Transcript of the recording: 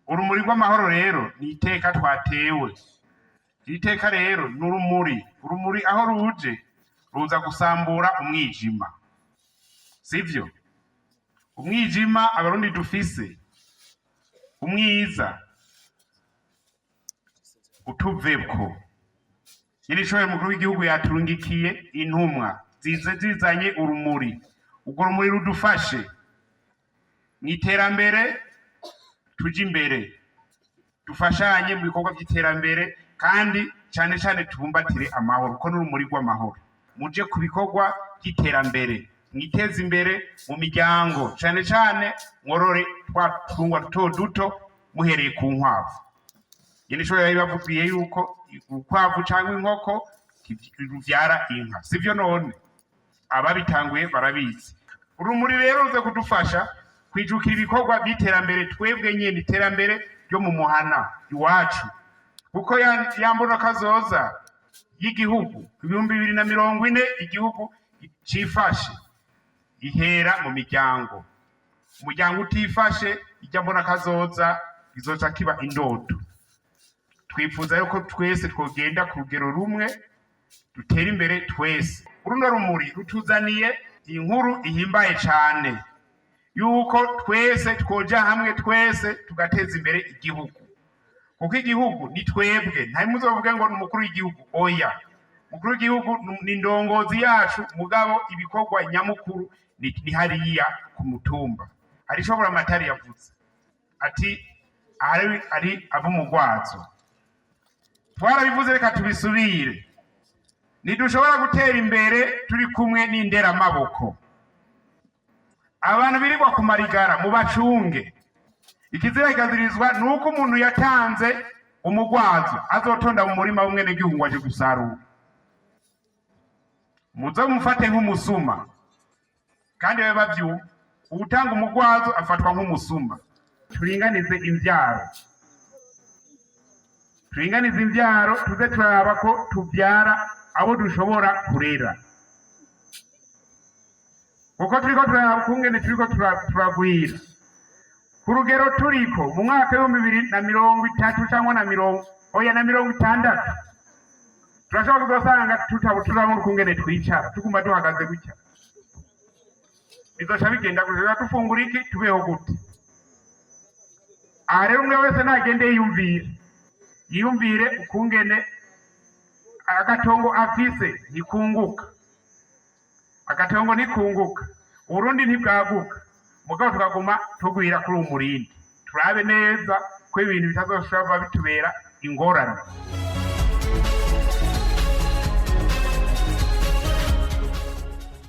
Urumuri rw'amahoro rero ni iteka twatewe. Iteka rero ni urumuri aho ruje ruza gusambura umwijima, sivyo? Umwijima abarundi dufise umwiza utuveko. Nyir'ishoboye mukuru w'igihugu yaturungikiye intumwa zizanye urumuri. Urwo rumuri rudufashe mw'iterambere, tuje imbere, dufashanye mu bikorwa vy'iterambere, kandi cyane cyane tubumbatire amahoro, kuko n'urumuri rw'amahoro. Muje ku bikorwa vy'iterambere, mwiteze imbere mu miryango, cyane cyane mworore twatungwa duto muhereye ku nkwavu. Nyir'ishoboye yababwiye yuko ukwavu cyangwa inkoko ruvyara inka, sivyo? None ababitanguye barabizi. Urumuri rero ruze kudufasha kwijukira ibikorwa by'iterambere, twebwe nyene iterambere ryo mu muhana iwacu, kuko yambona kazoza y'igihugu 2040 igihugu cifashe ihera mu miryango. Umuryango utifashe ijya mbona kazoza izoca kiba indoto. Twifuza yuko twese twogenda ku rugero rumwe, dutera imbere twese. Uruno rumuri rutuzaniye inkuru ihimbaye cyane yuko twese twoja hamwe, twese tugateza imbere igihugu, kuko igihugu ni twebwe. Nta muzovuge ngo ni umukuru w'igihugu, oya. Umukuru w'igihugu ni ndongozi yacu, mugabo ibikorwa nyamukuru ni hariya ku mutumba. Arishobora amatari yavuze ati ari ab'umugwazo. Twarabivuze, reka tubisubire. Ntidushobora gutera imbere turi kumwe n'indera amaboko. Abantu birirwa ku marigara mu bacunge. Ikizira kikazirizwa nuko umuntu yatanze umugwazo azotonda mu murima w'umwene gihugu aje gusarura. Muzo mufate nk'umusuma, kandi babe bavyumva. Utanga umugwazo afatwa nk'umusuma. Turinganize imvyaro, tuze turaba ko tuvyara abo dushobora kurera, kuko turiko turaba kungene turiko turagwira ku rugero turiko mu mwaka w'2030 cyangwa na 60 turashobora kuzosanga tutabura kungene twicara tuguma duhagaze gutya. Bizoca bigenda kuja tufungura iki, tubeho gute? Aha rero umwe wese nagende yiyumvire ukungene agatongo afise ntikunguka. Agatongo ntikunguka, Uburundi ntibwaguka, mugabo tukaguma tugwira kuri umurindi. Turabe neza ko ibintu bitazoshobora bitubera ingorane.